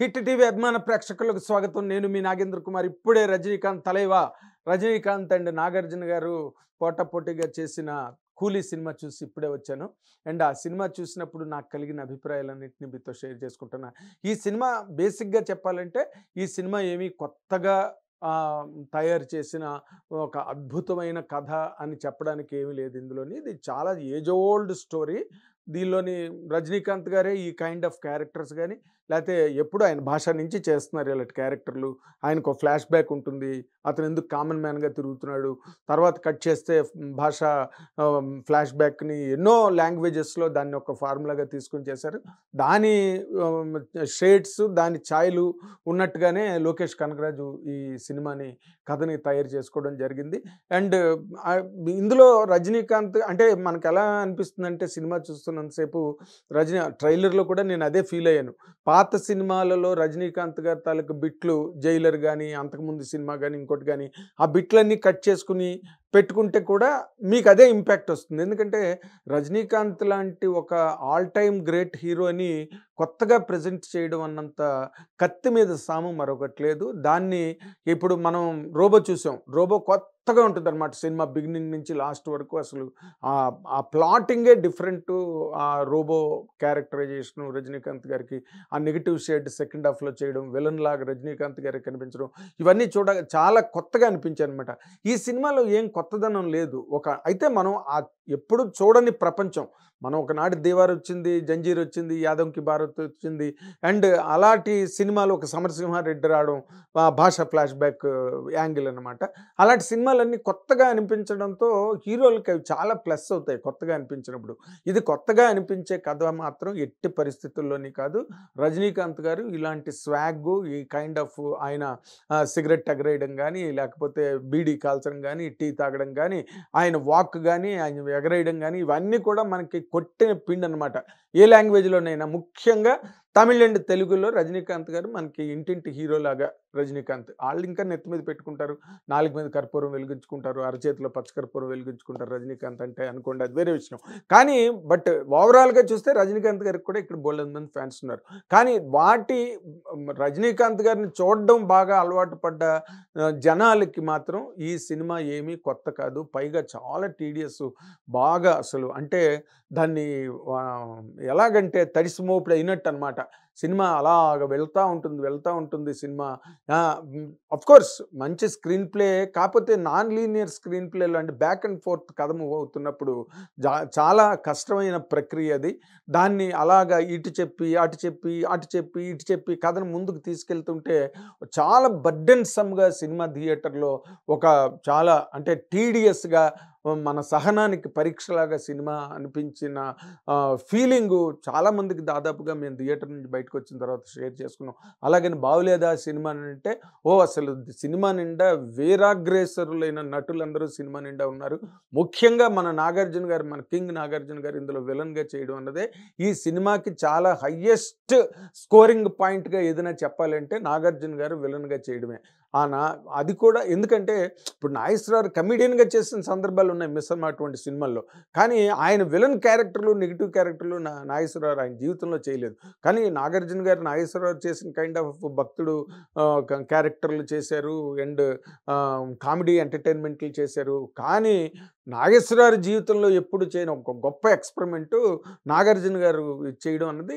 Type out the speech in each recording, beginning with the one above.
Hit TV అభిమాన ప్రేక్షకులకు స్వాగతం. నేను మీ నాగేంద్ర కుమార్. ఇప్పుడే రజనీకాంత్ తలైవా రజనీకాంత్ అండ్ నాగార్జున గారు పోటాపోటీగా చేసిన 'కూలీ' సినిమా చూసి ఇప్పుడే వచ్చాను. అండ్ ఆ సినిమా చూసినప్పుడు నాకు కలిగిన అభిప్రాయాలన్నింటినీ మీతో షేర్ చేసుకుంటున్నా. ఈ సినిమా బేసిక్‌గా చెప్పాలంటే ఈ సినిమా ఏమీ కొత్తగా తయారు చేసిన ఒక అద్భుతమైన కథ అని చెప్పడానికి ఏమీ లేదు ఇందులోని. ఇది చాలా ఏజ్ ఓల్డ్ స్టోరీ. దీనిలోని రజనీకాంత్ గారే ఈ కైండ్ ఆఫ్ క్యారెక్టర్స్ గాని, లేతే ఎప్పుడు ఆయన భాష నుంచి చేస్తున్నారు ఇలాంటి క్యారెక్టర్లు. ఆయనకో ఫ్లాష్ బ్యాక్ ఉంటుంది. అతను ఎందుకు కామన్ మ్యాన్‌గా తిరుగుతున్నాడు. తర్వాత కట్ చేస్తే భాష ఫ్లాష్ బ్యాక్‌ని ఎన్నో లాంగ్వేజెస్‌లో దాన్ని ఒక ఫార్ములాగా తీసుకొని చేశారు. దాని ఆహ్, షేడ్స్, దాని ఛాయలు ఉన్నట్టుగానే లోకేష్ కనగరాజు ఈ సినిమాని, కథని తయారు చేసుకోవడం జరిగింది. అండ్ ఆహ్, ఇందులో రజనీకాంత్ అంటే మనకెలా అనిపిస్తుందంటే సినిమా చూస్తున్నంత సేపు ట్రైలర్‌లో కూడా నేను అదే ఫీల్ అయ్యాను. పాత సినిమాలలో రజనీకాంత్ గారి తాలూకు బిట్లు 'జైలర్' గాని, అంతకుముందు సినిమా గాని, ఇంకోటి గాని ఆ బిట్లన్నీ కట్ చేసుకొని పెట్టుకుంటే కూడా మీకదే ఇంపాక్ట్ వస్తుంది. ఎందుకంటే రజనీకాంత్ లాంటి ఒక ఆల్ టైమ్ గ్రేట్ హీరోని కొత్తగా ప్రెజెంట్ చేయడం అన్నంత కత్తి మీద సాము మరొకటి లేదు. దాన్ని ఇప్పుడు మనం 'రోబో' చూసాం. 'రోబో' కొత్తగా ఉంటుందన్నమాట సినిమా బిగినింగ్ నుంచి లాస్ట్ వరకు. అసలు ఆ ప్లాటింగే డిఫరెంటు. ఆ 'రోబో' క్యారెక్టరైజేషను రజనీకాంత్ గారికి ఆ నెగెటివ్ షేడ్ సెకండ్ హాఫ్‌లో చేయడం, విలన్ లాగా రజనీకాంత్ గారే కనిపించడం, ఇవన్నీ చాలా కొత్తగా అనిపించాయన్నమాట. ఈ సినిమాలో ఏం కొత్తదనం లేదు. అయితే మనం ఎప్పుడు చూడని ప్రపంచం. మనం ఒకనాడు 'దీవార్' వచ్చింది, 'జంజీర్' వచ్చింది, 'యాదవ్ కి భారత్' వచ్చింది. అండ్ అలాంటి సినిమాలు ఒక 'సమరసింహారెడ్డి' రావడం, భాష ఫ్లాష్ బ్యాక్ యాంగిల్ అనమాట. అలాంటి సినిమాలన్నీ కొత్తగా అనిపించడంతో హీరోలకి అవి చాలా ప్లస్ అవుతాయి కొత్తగా అనిపించినప్పుడు. ఇది కొత్తగా అనిపించే కథ మాత్రం ఎట్టి పరిస్థితుల్లోని కాదు. రజనీకాంత్ గారు ఇలాంటి స్వాగు, ఈ కైండ్ ఆఫ్ ఆయన సిగరెట్ ఎగరేయడం గానీ, లేకపోతే బీడీ కాల్చడం గానీ, టీ తాగడం గానీ, ఆయన వాక్ గానీ, ఆయన ఎగరేయడం గానీ, ఇవన్నీ కూడా మనకి కొట్టిన పిండనమాట. ఏ లాంగ్వేజ్‌లోనైనా ముఖ్యంగా తమిళ్ అండ్ తెలుగులో రజనీకాంత్ గారు మనకి ఇంటింటి హీరోలాగా రజనీకాంత్. ఆళ్ళింకా నెత్తి మీద పెట్టుకుంటారు. నాలుక మీద కర్పూరం వెలిగించుకుంటారు. అరచేతిలో పచ్చకర్పూరం వెలిగించుకుంటారు రజనీకాంత్ అంటే అనుకోండి, అది వేరే విషయం. కానీ ఓవరాల్‌గా చూస్తే రజనీకాంత్ గారికి కూడా ఇక్కడ బోలెడు మంది ఫ్యాన్స్ ఉన్నారు. కానీ రజనీకాంత్ గారిని చూడడం బాగా అలవాటు పడ్డ జనాలకి మాత్రం ఈ సినిమా ఏమీ కొత్త కాదు. పైగా చాలా టీడీఎస్, బాగా అసలు అంటే దాన్ని ఎలాగంటే తడిసి మోపుడు అయినట్టనమాట. సినిమా అలాగ వెళ్తా ఉంటుంది సినిమా. ఆఫ్‌కోర్స్ మంచి స్క్రీన్ ప్లే, కాపోతే నాన్ లీనియర్ స్క్రీన్ ప్లేలో అంటే బ్యాక్ అండ్ ఫోర్త్ కథ మూవ్ అవుతున్నప్పుడు చాలా కష్టమైన ప్రక్రియ అది. దాన్ని అలాగా ఇటు చెప్పి, అటు చెప్పి, అటు చెప్పి, ఇటు చెప్పి కథను ముందుకు తీసుకెళ్తుంటే చాలా బర్డెన్‌సమ్‌గా సినిమా థియేటర్‌లో ఒక చాలా అంటే టీడీయస్‌గా మన సహనానికి పరీక్షలాగా సినిమా అనిపించిన ఫీలింగు చాలామందికి దాదాపుగా మేము థియేటర్ నుంచి బయటకొచ్చిన తర్వాత షేర్ చేసుకున్నాం. అలాగని 'బావులేదా' సినిమా అంటే అసలు సినిమా నిండా వీరాగ్రేసరులైన నటులందరూ సినిమా నిండా ఉన్నారు. ముఖ్యంగా మన 'నాగార్జున' గారు, మన కింగ్ 'నాగార్జున' గారు ఇందులో విలన్‌గా చేయడం అన్నదే ఈ సినిమాకి చాలా హైయెస్ట్ స్కోరింగ్ పాయింట్‌గా ఏదైనా చెప్పాలంటే 'నాగార్జున' గారు విలన్‌గా చేయడమే. అది కూడా ఎందుకంటే ఇప్పుడు 'నాగేశ్వరరావు' కమెడియన్‌గా చేసిన సందర్భాలున్నాయి 'మిస్సమ్మ' అటువంటి సినిమాల్లో. కానీ ఆయన విలన్ క్యారెక్టర్‌లు, నెగెటివ్ క్యారెక్టర్‌లు నాగేశ్వరరావు ఆయన జీవితంలో చేయలేదు. కానీ 'నాగార్జున' గారు నాగేశ్వరరావు చేసిన కైండ్ ఆఫ్ భక్తుడు క్యారెక్టర్‌లు చేశారు. అండ్ కామెడీ ఎంటర్‌టైన్‌మెంట్లు చేశారు. కానీ నాగేశ్వరరావు జీవితంలో ఎప్పుడు చేయని ఒక గొప్ప ఎక్స్‌పెరిమెంటు 'నాగార్జున' గారు చేయడం అన్నది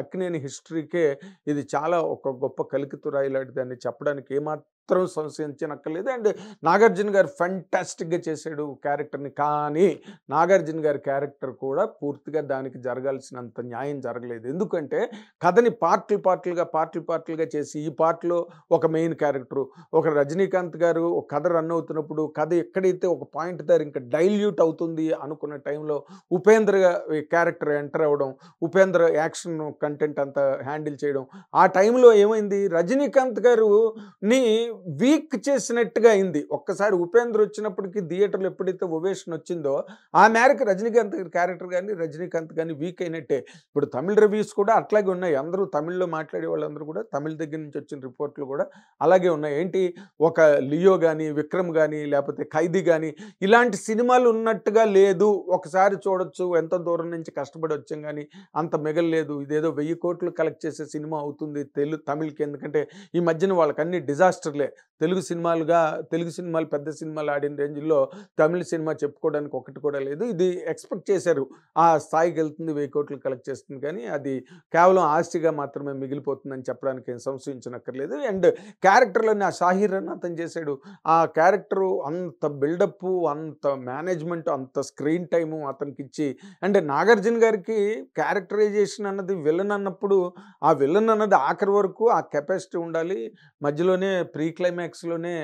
అక్కినేని హిస్టరీకే ఇది చాలా ఒక గొప్ప కలికితురాయి లాంటిదని చెప్పడానికి ఏమాత్రం సంశయించనక్కర్లేదు. అండ్ 'నాగార్జున' గారు ఫెంటాస్టిక్‌గా చేశాడు క్యారెక్టర్‌ని. కానీ 'నాగార్జున' గారి క్యారెక్టర్ కూడా పూర్తిగా దానికి జరగాల్సినంత న్యాయం జరగలేదు. ఎందుకంటే కథని పార్ట్‌లుగా చేసి ఈ పార్ట్‌లో ఒక మెయిన్ క్యారెక్టరు, ఒక 'రజనీకాంత్' గారు ఒక కథ రన్ అవుతున్నప్పుడు కథ ఎక్కడైతే ఒక పాయింట్ దగ్గర ఇంకా డైల్యూట్ అవుతుంది అనుకున్న టైంలో ఉపేంద్ర క్యారెక్టర్ ఎంటర్ అవ్వడం, ఉపేంద్ర యాక్షన్ కంటెంట్ అంతా హ్యాండిల్ చేయడం. ఆ టైంలో ఏమైంది, రజనీకాంత్ గారుని వీక్ చేసినట్టుగా అయింది. ఒక్కసారి ఉపేంద్ర వచ్చినప్పటికి థియేటర్‌లో ఎప్పుడైతే ఓవేషన్ వచ్చిందో, ఆ మేరకు రజనీకాంత్ గారి క్యారెక్టర్ గాని, రజనీకాంత్ గాని వీక్ అయినట్టే. ఇప్పుడు తమిళ్ రివ్యూస్ కూడా అట్లాగే ఉన్నాయి. అందరూ తమిళ్‌లో మాట్లాడే వాళ్ళందరూ కూడా తమిళ్ దగ్గర నుంచి వచ్చిన రిపోర్ట్‌లు కూడా అలాగే ఉన్నాయి. ఏంటి ఒక 'లియో' గాని, 'విక్రమ్' గాని, లేపోతే 'ఖైదీ' గాని ఇలాంటి సినిమాలు ఉన్నట్టుగా లేదు. ఒకసారి చూడొచ్చు. ఎంతో దూరం నుంచి కష్టపడి వచ్చాం గానీ, అంత మిగల్లేదు. ఇదేదో 1000 కోట్లు కలెక్ట్ చేసే సినిమా అవుతుంది తమిళ్‌కి. ఎందుకంటే ఈ మధ్యన వాళ్ళకన్నీ డిజాస్టర్‌లే. తెలుగు సినిమాలు పెద్ద సినిమాలు ఆడిన రేంజ్‌లో తమిళ్ సినిమా చెప్పుకోవడానికి ఒకటి కూడా లేదు. ఇది ఎక్స్‌పెక్ట్ చేశారు. ఆ స్థాయికెళ్తుంది, 1000 కోట్లు కలెక్ట్ చేస్తుంది కానీ, అది కేవలం ఆస్తిగా మాత్రమే మిగిలిపోతుందని చెప్పడానికి ఏం సంశయించనక్కర్లేదు. అండ్ క్యారెక్టర్‌లోని ఆ 'షాహీర్' అని అతను చేశాడు. ఆ క్యారెక్టరు అంత బిల్డప్పు, అంత మేనేజ్‌మెంట్, అంత స్క్రీన్ టైము అతనికిచ్చి అండ్ నాగార్జున గారికి క్యారెక్టరైజేషన్ అన్నది విలన్ అన్నప్పుడు, ఆ విలన్ అన్నది ఆఖరి వరకు ఆ కెపాసిటీ ఉండాలి. మధ్యలోనే ప్రీ క్లైమాక్స్‌లోనే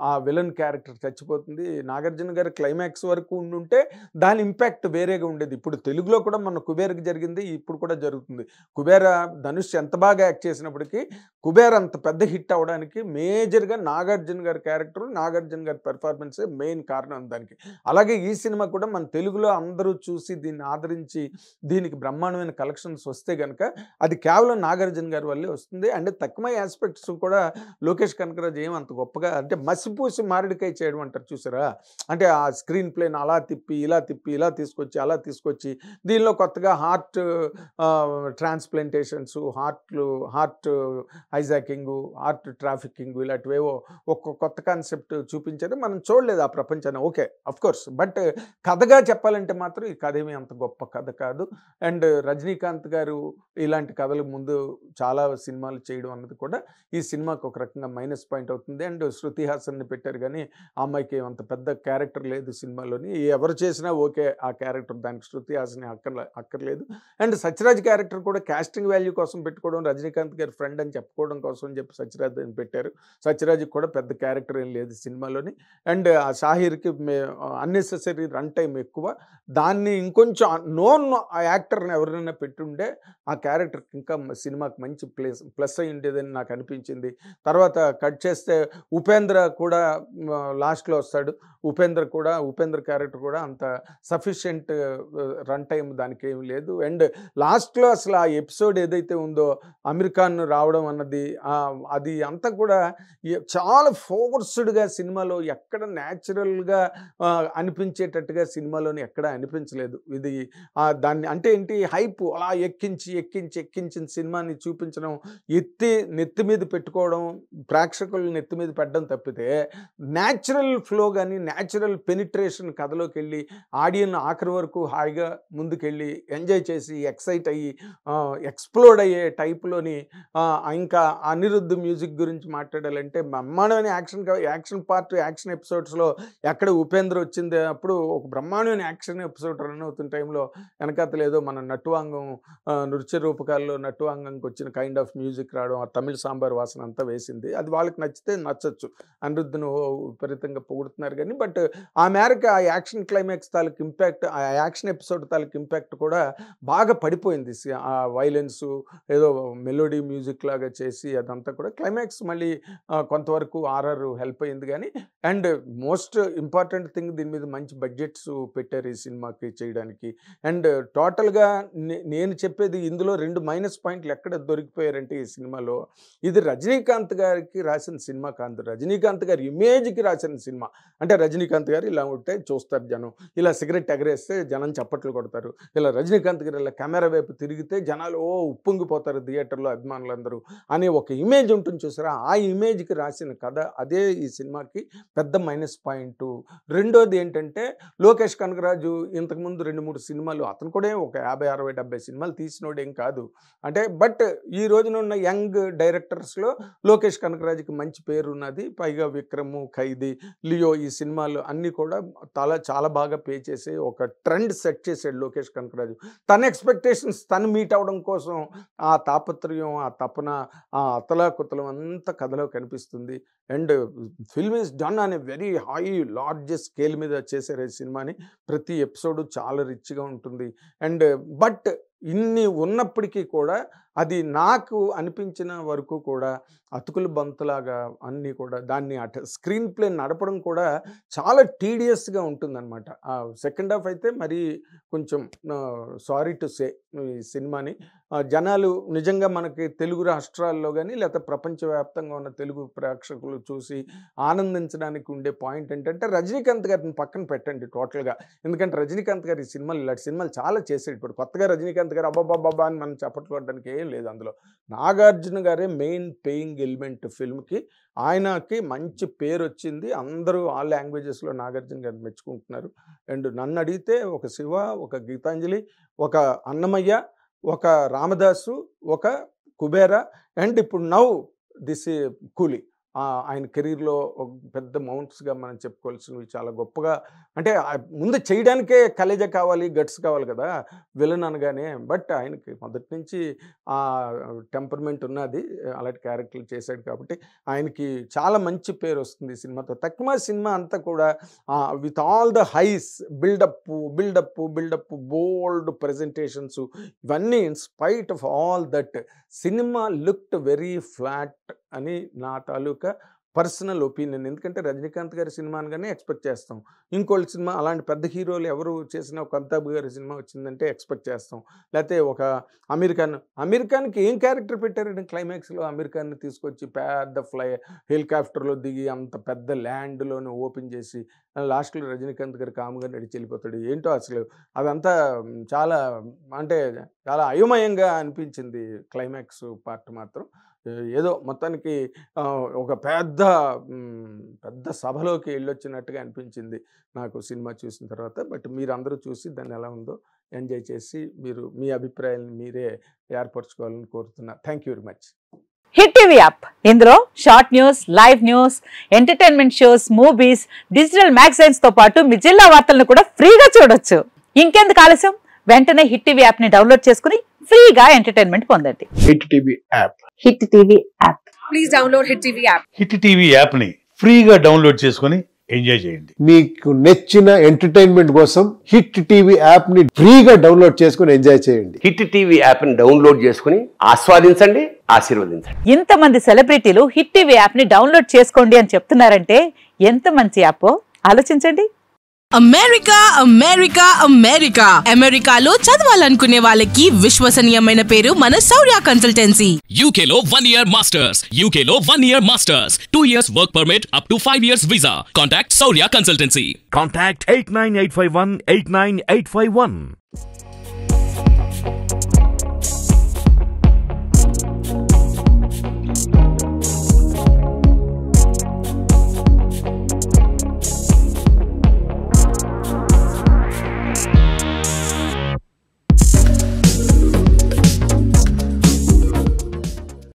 ఆ విలన్ క్యారెక్టర్ చచ్చిపోతుంది. నాగార్జున గారి క్లైమాక్స్ వరకు ఉండుంటే దాని ఇంపాక్ట్ వేరేగా ఉండేది. ఇప్పుడు తెలుగులో కూడా మొన్న 'కుబేర్‌కి' జరిగింది. ఇప్పుడు కూడా జరుగుతుంది. 'కుబేర' ధనుష్ ఎంత బాగా యాక్ట్ చేసినప్పటికీ 'కుబేర్' అంత పెద్ద హిట్ అవ్వడానికి మేజర్‌గా నాగార్జున గారి క్యారెక్టర్, నాగార్జున గారి పెర్ఫార్మన్సే మెయిన్ కారణం దానికి. అలాగే ఈ సినిమా కూడా మన తెలుగులో అందరూ చూసి దీన్ని ఆదరించి దీనికి బ్రహ్మాండమైన కలెక్షన్స్ వస్తే గనక అది కేవలం నాగార్జున గారి వల్లే వస్తుంది. అండ్ తక్కువ యాస్పెక్ట్స్ కూడా లోకేష్ కనకరాజు ఏమి అంత గొప్పగా అంటే మసిపూసి మారేడుకాయ చేయడం అంటారు చూసారా? అంటే ఆ స్క్రీన్ ప్లేని అలా తిప్పి, ఇలా తిప్పి, ఇలా తీసుకొచ్చి, అలా తీసుకొచ్చి దీనిలో కొత్తగా ట్రాన్స్‌ప్లాంటేషన్స్, హార్ట్ హైజాకింగు, హార్ట్ ట్రాఫికింగు ఇలాంటివేవో కొత్త కాన్సెప్ట్ చూపించారు. మనం చూడలేదు ఆ ప్రపంచాన్ని. ఓకే. ఆఫ్‌కోర్స్. బట్ కథగా చెప్పాలంటే మాత్రం ఈ కథ ఏమి అంత గొప్ప కథ కాదు. అండ్ రజనీకాంత్ గారు ఇలాంటి కథలు ముందు చాలా సినిమాలు చేయడం అన్నది కూడా ఈ సినిమాకి ఒక రకంగా మైనస్ పాయింట్ అవుతుంది. అండ్ శృతి హాసన్‌ని పెట్టారు గానీ, ఆ అమ్మాయికి అంత పెద్ద క్యారెక్టర్ లేదు సినిమాలోని. ఎవరు చేసినా ఓకే ఆ క్యారెక్టర్. దానికి శృతి హాసన్ అక్కర్లేదు. అండ్ సత్యరాజ్ క్యారెక్టర్ కూడా కాస్టింగ్ వాల్యూ కోసం పెట్టుకోవడం, రజనీకాంత్ గారి ఫ్రెండ్ అని చెప్పుకోవడం కోసం అని చెప్పి సత్యరాజ్‌ని పెట్టారు. సత్యరాజ్‌కి కూడా పెద్ద క్యారెక్టర్ ఏం లేదు సినిమాలోని. అండ్ ఆ షాహీర్‌కి అన్నెసెసరీ రన్ టైమ్ ఎక్కువ. దాన్ని ఇంకొంచెం నోన్ యాక్టర్‌ని ఎవరినైనా పెట్టుండే ఆ క్యారెక్టర్‌కి ఇంకా సినిమాకి మంచి ప్లస్ అయ్యి ఉండేదని నాకు అనిపించింది. తర్వాత కట్ చేస్తే ఉపేంద్ర కూడా లాస్ట్‌లో వస్తాడు. ఉపేంద్ర క్యారెక్టర్ కూడా అంత సఫిషియెంట్ రన్ టైమ్ దానికేమి లేదు. అండ్ లాస్ట్‌లో అసలు ఆ ఎపిసోడ్ ఏదైతే ఉందో అమీర్ ఖాన్ రావడం అన్నది అది అంతా కూడా చాలా ఫోర్స్‌డ్‌గా సినిమాలో ఎక్కడ న్యాచురల్‌గా అనిపించేటట్టుగా సినిమాలోని ఎక్కడ అనిపించలేదు. ఇది దాన్ని అంటే ఏంటి హైప్ అలా ఎక్కించిన సినిమాని చూపించడం, నెత్తి మీద పెట్టుకోవడం, ప్రేక్షకులు నెత్తి మీద పెట్టడం తప్పితే న్యాచురల్ ఫ్లో గాని, న్యాచురల్ పెనిట్రేషన్ కథలోకెళ్ళి ఆడియన్ ఆఖరి వరకు హాయిగా ముందుకెళ్ళి ఎంజాయ్ చేసి ఎక్సైట్ అయ్యి ఎక్స్‌ప్లోడ్ అయ్యే టైప్‌లోని ఇంకా అనిరుద్ మ్యూజిక్ గురించి మాట్లాడాలంటే బ్రహ్మాండమైన యాక్షన్ ఎపిసోడ్స్‌లో ఎక్కడ ఉపేంద్ర వచ్చింది అప్పుడు ఒక బ్రహ్మాండమైన యాక్షన్ ఎపిసోడ్ రన్ అవుతున్న టైంలో వెనకాతల ఏదో మన నటువాంగం నృత్య రూపకాల్లో నటువాంగంకి వచ్చిన కైండ్ ఆఫ్ మ్యూజిక్ రావడం, ఆ తమిళ్ సాంబార్ వాసన అంతా వేసింది. అది వాళ్ళకి నచ్చితే నచ్చొచ్చు. అనిరుద్‌ను విపరీతంగా పొగుడుతున్నారు గానీ, బట్ ఆ మేరకు ఆ యాక్షన్ క్లైమాక్స్ తాలూకు ఇంపాక్ట్, ఆ యాక్షన్ ఎపిసోడ్ తాలూకు ఇంపాక్ట్ కూడా బాగా పడిపోయింది. ఆ వైలెన్సు ఏదో మెలోడీ మ్యూజిక్ లాగా చేసి అదంతా కూడా క్లైమాక్స్ మళ్ళీ కొంతవరకు ఆర్ఆర్ హెల్ప్ అయింది గానీ, అండ్ మోస్ట్ ఇంపార్టెంట్ థింగ్ దీని మీద మంచి బడ్జెట్స్ పెట్టారు ఈ సినిమాకి చేయడానికి. అండ్ టోటల్‌గా నేను చెప్పేది ఇందులో 2 మైనస్ పాయింట్లు ఎక్కడ దొరికిపోయారంటే ఈ సినిమాలో, ఇది రజనీకాంత్ గారికి రాసిన సినిమా కాదు. రజనీకాంత్ గారి ఇమేజ్‌కి రాసిన సినిమా. అంటే రజనీకాంత్ గారు ఇలా ఉంటే చూస్తారు జనం. ఇలా సిగరెట్ ఎగరేస్తే జనం చప్పట్లు కొడతారు. ఇలా రజనీకాంత్ గారు ఇలా కెమెరా వైపు తిరిగితే జనాలు ఉప్పొంగిపోతారు థియేటర్‌లో అభిమానులందరూ అనే ఒక ఇమేజ్ ఉంటుంది చూసారా? ఆ ఇమేజ్‌కి రాసిన కథ అదే ఈ సినిమాకి పెద్ద మైనస్ పాయింటు. రెండోది ఏంటంటే లోకేష్ కనకరాజు ఇంతకుముందు 2, 3 సినిమాలు అతను కూడా ఒక 50, 60, 70 సినిమాలు తీసినోడేం కాదు. అంటే బట్ ఈ రోజున ఉన్న యంగ్ డైరెక్టర్స్‌లో లోకేష్ కనకరాజుకి మంచి పేరున్నది. పైగా 'విక్రమ్', 'ఖైదీ', 'లియో' ఈ సినిమాలు అన్నీ కూడా చాలా బాగా పే చేసి ఒక ట్రెండ్ సెట్ చేసాడు లోకేష్ కనకరాజు. తన ఎక్స్‌పెక్టేషన్స్ తను మీట్ అవ్వడం కోసం ఆ తాపత్రయం, ఆ తపన, ఆ అతలాకుతలం అంతా కథలో కనిపిస్తుంది. అండ్ ఫిల్మ్ ఈస్ డన్ అనే వెరీ హై లార్జెస్ట్ స్కేల్ మీద చేశారు ఈ సినిమాని. ప్రతి ఎపిసోడ్ చాలా రిచ్గా ఉంటుంది. అండ్ బట్ ఇన్ని ఉన్నప్పటికీ కూడా అది నాకు అనిపించిన వరకు కూడా అతుకుల బంతులాగా అన్నీ కూడా దాన్ని స్క్రీన్ ప్లే నడపడం కూడా చాలా టీడియస్గా ఉంటుందన్నమాట. సెకండ్ హాఫ్ అయితే మరి కొంచెం సారీ టు సే ఈ సినిమాని జనాలు నిజంగా మనకి తెలుగు రాష్ట్రాల్లో కానీ లేకపోతే ప్రపంచవ్యాప్తంగా ఉన్న తెలుగు ప్రేక్షకులు చూసి ఆనందించడానికి ఉండే పాయింట్ ఏంటంటే రజనీకాంత్ గారిని పక్కన పెట్టండి టోటల్గా. ఎందుకంటే రజనీకాంత్ గారి సినిమాలు ఇలాంటి సినిమాలు చాలా చేసాడు. ఇప్పుడు కొత్తగా రజనీకాంత్ గారు అబ్బాబ్బాబ్బా అని మనం చెప్పట్లడానికి ఏం లేదు. అందులో నాగార్జున గారే మెయిన్ పేయింగ్ ఎలిమెంట్ ఫిల్మ్కి. ఆయనకి మంచి పేరు వచ్చింది. అందరూ ఆ లాంగ్వేజెస్లో నాగార్జున గారిని మెచ్చుకుంటున్నారు. అండ్ నన్ను అడిగితే ఒక శివ, ఒక గీతాంజలి, ఒక అన్నమయ్య, ఒక రామదాసు, ఒక కుబేర అండ్ ఇప్పుడు నౌ దిస్ కూలీ ఆయన కెరీర్లో పెద్ద మౌంట్స్గా మనం చెప్పుకోవాల్సినవి. చాలా గొప్పగా అంటే ముందు చేయడానికే కలేజ కావాలి, గట్స్ కావాలి కదా విలన్ అనగానే. బట్ ఆయనకి మొదటి నుంచి ఆ టెంపర్మెంట్ ఉన్నది, అలాంటి క్యారెక్టర్లు చేశాడు కాబట్టి ఆయనకి చాలా మంచి పేరు వస్తుంది ఈ సినిమాతో. తక్కువ సినిమా అంతా కూడా with all the highs, buildup, bold presentations, ఇవన్నీ in spite of all that cinema looked very flat అని నా తాలూకా పర్సనల్ ఒపీనియన్. ఎందుకంటే రజనీకాంత్ గారి సినిమా అనగానే ఎక్స్పెక్ట్ చేస్తాం. ఇంకోళ్ళ సినిమా అలాంటి పెద్ద హీరోలు ఎవరు చేసిన ఒక అమితాబ్ గారి సినిమా వచ్చిందంటే ఎక్స్పెక్ట్ చేస్తాం. లేకపోతే ఒక అమెరికాన్కి ఏం క్యారెక్టర్ పెట్టారండి క్లైమాక్స్లో? అమెరికాన్ని తీసుకొచ్చి పెద్ద హెలికాప్టర్లో దిగి అంత పెద్ద ల్యాండ్లోనే ఓపెన్ చేసి లాస్ట్లో రజనీకాంత్ గారు కామ్గా నడిచి వెళ్ళిపోతాడు. ఏంటో అసలు అదంతా చాలా అంటే చాలా అయోమయంగా అనిపించింది క్లైమాక్స్ పార్ట్ మాత్రం. ఏదో మొత్తానికి ఒక పెద్ద సభలోకి వెళ్ళొచ్చినట్టుగా అనిపించింది నాకు సినిమా చూసిన తర్వాత. బట్ మీరు అందరూ చూసి దాన్ని ఎలా ఉందో ఎంజాయ్ చేసి మీరు మీ అభిప్రాయాలను మీరే ఏర్పరచుకోవాలని కోరుతున్నా. Thank you very much. Hit TV app, ఇందులో short news, live news, entertainment shows, movies, digital magazines తో పాటు మీ జిల్లా వార్తలను కూడా ఫ్రీగా చూడొచ్చు. ఇంకెందుకు ఆలస్యం, వెంటనే హిట్ టీవీ యాప్ ని డౌన్లోడ్ చేసుకుని ఫ్రీగా ఎంటర్టైన్మెంట్ పొందండి. Hit TV app. Hit TV app. Please download hit TV app. Hit TV app ని ఫ్రీగా డౌన్లోడ్ చేసుకుని ఎంజాయ్ చేయండి. మీకు నచ్చిన ఎంటర్టైన్మెంట్ కోసం హిట్ టీవీ యాప్ ని ఫ్రీగా డౌన్లోడ్ చేసుకుని ఎంజాయ్ చేయండి. హిట్ టీవీ యాప్ ని డౌన్లోడ్ చేసుకుని ఆస్వాదించండి, ఆశీర్వదించండి. ఇంతమంది సెలబ్రిటీలు హిట్ టీవీ యాప్ ని డౌన్లోడ్ చేసుకోండి అని చెప్తున్నారంటే ఎంత మంచి యాప్ ఆలోచించండి. అమెరికాలో చదవాలనుకునే వాళ్ళకి విశ్వసనీయమైన పేరు మన శౌర్య కన్సల్టెన్సీ. UK లో 1 year masters, UK లో 1 year masters, 2 years work permit up to 5 years visa. Contact Shaurya Consultancy. Contact 89851 89851.